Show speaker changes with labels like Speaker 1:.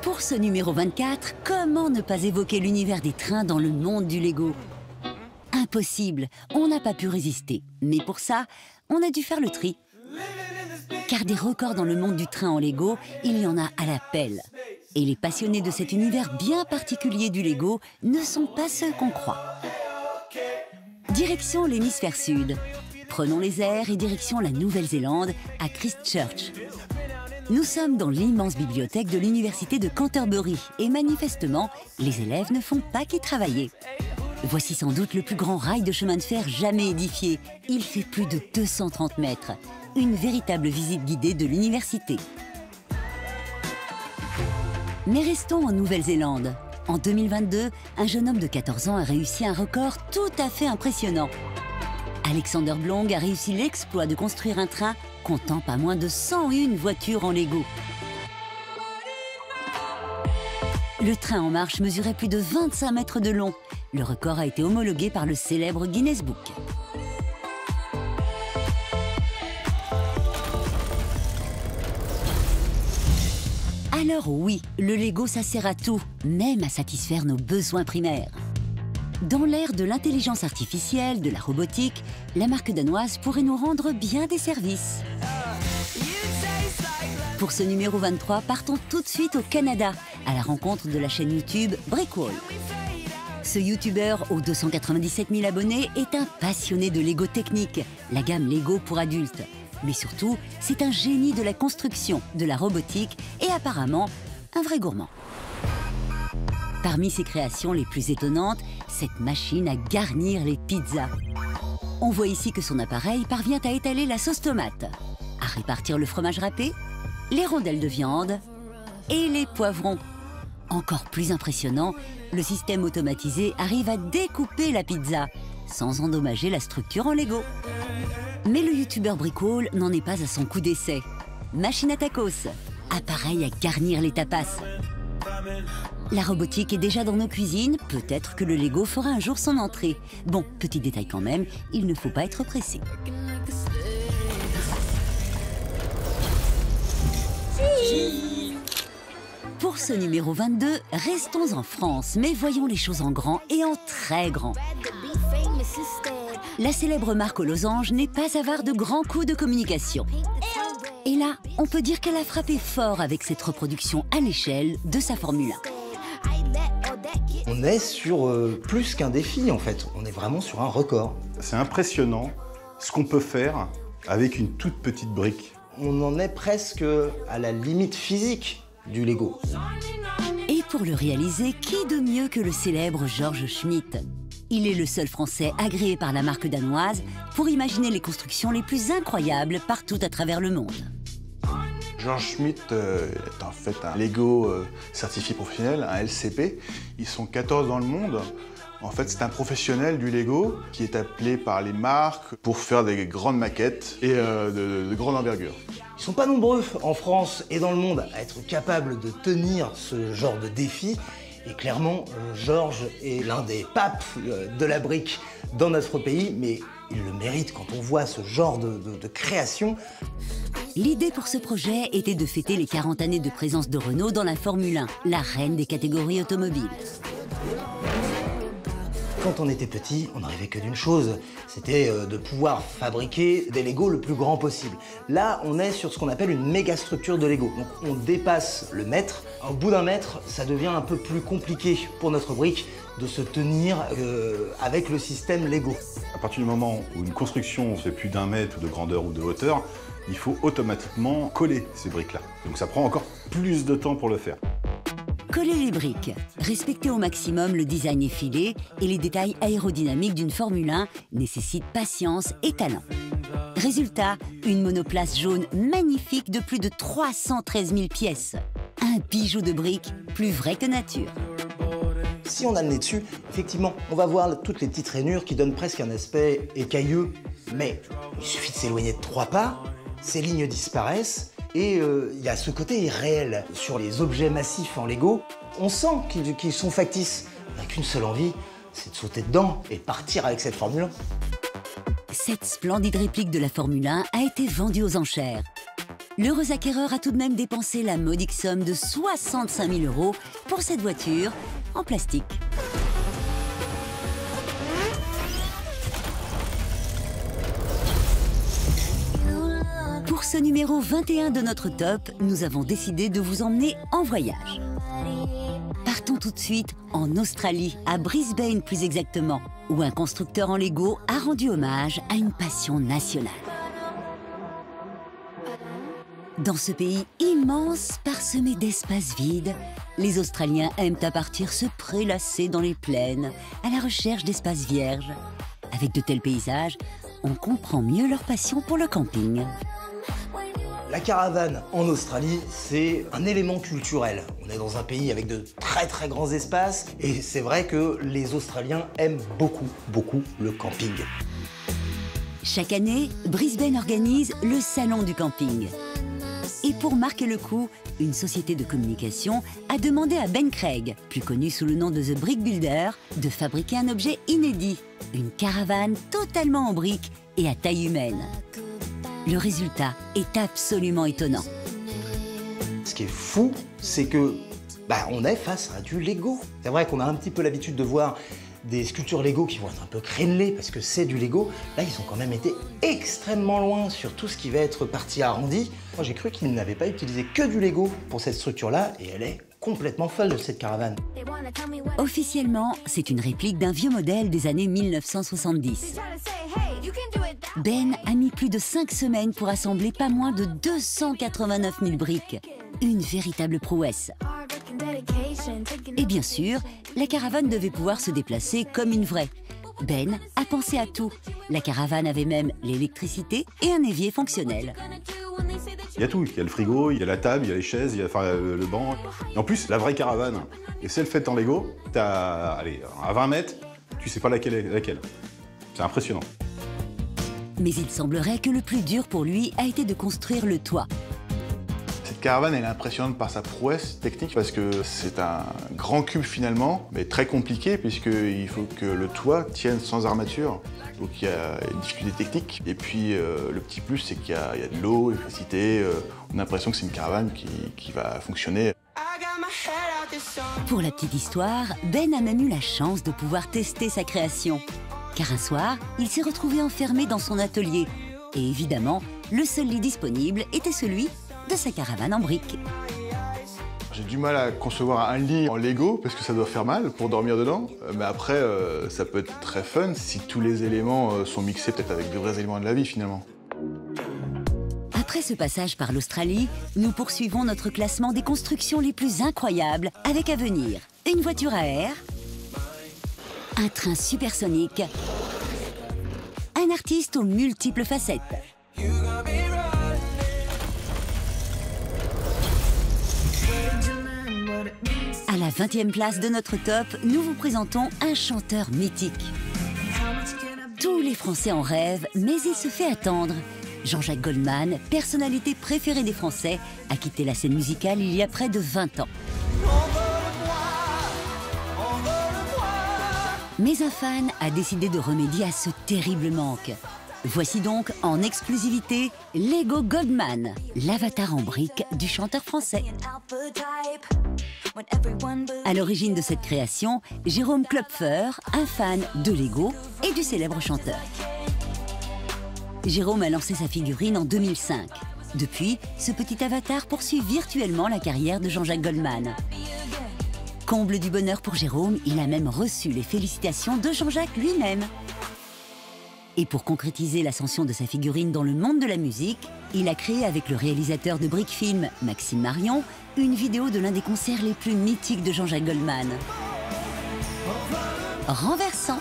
Speaker 1: Pour ce numéro 24, comment ne pas évoquer l'univers des trains dans le monde du Lego? Impossible, on n'a pas pu résister. Mais pour ça, on a dû faire le tri. Car des records dans le monde du train en Lego, il y en a à la pelle. Et les passionnés de cet univers bien particulier du Lego ne sont pas ceux qu'on croit. Direction l'hémisphère sud. Prenons les airs et direction la Nouvelle-Zélande, à Christchurch. Nous sommes dans l'immense bibliothèque de l'université de Canterbury et manifestement, les élèves ne font pas qu'y travailler. Voici sans doute le plus grand rail de chemin de fer jamais édifié. Il fait plus de 230 mètres. Une véritable visite guidée de l'université. Mais restons en Nouvelle-Zélande. En 2022, un jeune homme de 14 ans a réussi un record tout à fait impressionnant. Alexander Blong a réussi l'exploit de construire un train comptant pas moins de 101 voitures en Lego. Le train en marche mesurait plus de 25 mètres de long. Le record a été homologué par le célèbre Guinness Book. Alors oui, le Lego ça sert à tout, même à satisfaire nos besoins primaires. Dans l'ère de l'intelligence artificielle, de la robotique, la marque danoise pourrait nous rendre bien des services. Pour ce numéro 23, partons tout de suite au Canada, à la rencontre de la chaîne YouTube Brickwall. Ce youtubeur aux 297 000 abonnés est un passionné de Lego technique, la gamme Lego pour adultes. Mais surtout, c'est un génie de la construction, de la robotique et apparemment un vrai gourmand. Parmi ses créations les plus étonnantes, cette machine à garnir les pizzas. On voit ici que son appareil parvient à étaler la sauce tomate, à répartir le fromage râpé, les rondelles de viande et les poivrons. Encore plus impressionnant, le système automatisé arrive à découper la pizza, sans endommager la structure en Lego. Mais le youtubeur Brickwall n'en est pas à son coup d'essai. Machine à tacos, appareil à garnir les tapas. La robotique est déjà dans nos cuisines, peut-être que le Lego fera un jour son entrée. Bon, petit détail quand même, il ne faut pas être pressé. Pour ce numéro 22, restons en France, mais voyons les choses en grand et en très grand. La célèbre marque aux losanges n'est pas avare de grands coups de communication. Et là, on peut dire qu'elle a frappé fort avec cette reproduction à l'échelle de sa Formule 1.
Speaker 2: On est sur plus qu'un défi en fait, on est vraiment sur un record.
Speaker 3: C'est impressionnant ce qu'on peut faire avec une toute petite brique.
Speaker 2: On en est presque à la limite physique du Lego.
Speaker 1: Et pour le réaliser, qui de mieux que le célèbre Georges Schmitt? Il est le seul Français agréé par la marque danoise pour imaginer les constructions les plus incroyables partout à travers le monde.
Speaker 3: Georges Schmitt est en fait un Lego certifié professionnel, un LCP. Ils sont 14 dans le monde. En fait, c'est un professionnel du Lego qui est appelé par les marques pour faire des grandes maquettes et de grande envergure.
Speaker 2: Ils sont pas nombreux en France et dans le monde à être capables de tenir ce genre de défi. Et clairement, Georges est l'un des papes de la brique dans notre pays, mais il le mérite quand on voit ce genre de création.
Speaker 1: L'idée pour ce projet était de fêter les 40 années de présence de Renault dans la Formule 1, la reine des catégories automobiles.
Speaker 2: Quand on était petit, on n'arrivait que d'une chose, c'était de pouvoir fabriquer des Lego le plus grand possible. Là, on est sur ce qu'on appelle une méga structure de Lego. Donc on dépasse le mètre. Au bout d'un mètre, ça devient un peu plus compliqué pour notre brique de se tenir avec le système Lego.
Speaker 3: À partir du moment où une construction fait plus d'1 mètre de grandeur ou de hauteur, il faut automatiquement coller ces briques-là. Donc ça prend encore plus de temps pour le faire.
Speaker 1: Coller les briques, respecter au maximum le design effilé et les détails aérodynamiques d'une Formule 1 nécessite patience et talent. Résultat, une monoplace jaune magnifique de plus de 313 000 pièces. Un bijou de briques plus vrai que nature.
Speaker 2: Si on a le nez dessus, effectivement, on va voir toutes les petites rainures qui donnent presque un aspect écailleux. Mais il suffit de s'éloigner de 3 pas, ces lignes disparaissent. Et il y a ce côté irréel sur les objets massifs en Lego. On sent qu'ils sont factices. On n'a qu'une seule envie, c'est de sauter dedans et partir avec cette Formule 1.
Speaker 1: Cette splendide réplique de la Formule 1 a été vendue aux enchères. l'heureux acquéreur a tout de même dépensé la modique somme de 65 000 € pour cette voiture en plastique. Pour ce numéro 21 de notre top, nous avons décidé de vous emmener en voyage. Partons tout de suite en Australie, à Brisbane plus exactement, où un constructeur en Lego a rendu hommage à une passion nationale. Dans ce pays immense, parsemé d'espaces vides, les Australiens aiment à partir se prélasser dans les plaines, à la recherche d'espaces vierges. Avec de tels paysages, on comprend mieux leur passion pour le camping.
Speaker 2: La caravane en Australie, c'est un élément culturel. On est dans un pays avec de très grands espaces et c'est vrai que les Australiens aiment beaucoup le camping.
Speaker 1: Chaque année, Brisbane organise le Salon du camping. Et pour marquer le coup, une société de communication a demandé à Ben Craig, plus connu sous le nom de The Brick Builder, de fabriquer un objet inédit, une caravane totalement en briques et à taille humaine. Le résultat est absolument étonnant.
Speaker 2: Ce qui est fou, c'est que on est face à du Lego. C'est vrai qu'on a un petit peu l'habitude de voir des sculptures Lego qui vont être un peu crénelées parce que c'est du Lego. Là, ils ont quand même été extrêmement loin sur tout ce qui va être partie arrondie. Moi, j'ai cru qu'ils n'avaient pas utilisé que du Lego pour cette structure-là et elle est complètement folle de cette caravane.
Speaker 1: Officiellement, c'est une réplique d'un vieux modèle des années 1970. Ben a mis plus de 5 semaines pour assembler pas moins de 289 000 briques. Une véritable prouesse. Et bien sûr, la caravane devait pouvoir se déplacer comme une vraie. Ben a pensé à tout. La caravane avait même l'électricité et un évier fonctionnel.
Speaker 4: Il y a tout, il y a le frigo, il y a la table, il y a les chaises, il y a le banc. Et en plus, la vraie caravane, et celle faite en Lego, à 20 mètres, tu sais pas laquelle est laquelle. C'est impressionnant.
Speaker 1: Mais il semblerait que le plus dur pour lui a été de construire le toit.
Speaker 3: Cette caravane, elle est impressionnante par sa prouesse technique parce que c'est un grand cube finalement, mais très compliqué puisqu'il faut que le toit tienne sans armature. Donc il y a une difficulté technique. Et puis le petit plus, c'est qu'il y a de l'eau, l'électricité. On a l'impression que c'est une caravane qui va fonctionner.
Speaker 1: Pour la petite histoire, Ben a même eu la chance de pouvoir tester sa création. Car un soir, il s'est retrouvé enfermé dans son atelier. Et évidemment, le seul lit disponible était celui de sa caravane en briques.
Speaker 3: J'ai du mal à concevoir un lit en Lego parce que ça doit faire mal pour dormir dedans. Mais après, ça peut être très fun si tous les éléments sont mixés peut-être avec de vrais éléments de la vie finalement.
Speaker 1: Après ce passage par l'Australie, nous poursuivons notre classement des constructions les plus incroyables avec à venir une voiture à air, un train supersonique, un artiste aux multiples facettes. À la 20e place de notre top, nous vous présentons un chanteur mythique. Tous les Français en rêvent, mais il se fait attendre. Jean-Jacques Goldman, personnalité préférée des Français, a quitté la scène musicale il y a près de 20 ans. Mais un fan a décidé de remédier à ce terrible manque. Voici donc en exclusivité Lego Goldman, l'avatar en briques du chanteur français. À l'origine de cette création, Jérôme Klopfer, un fan de Lego et du célèbre chanteur. Jérôme a lancé sa figurine en 2005. Depuis, ce petit avatar poursuit virtuellement la carrière de Jean-Jacques Goldman. Comble du bonheur pour Jérôme, il a même reçu les félicitations de Jean-Jacques lui-même. Et pour concrétiser l'ascension de sa figurine dans le monde de la musique, il a créé avec le réalisateur de Brick Film, Maxime Marion, une vidéo de l'un des concerts les plus mythiques de Jean-Jacques Goldman. Renversant.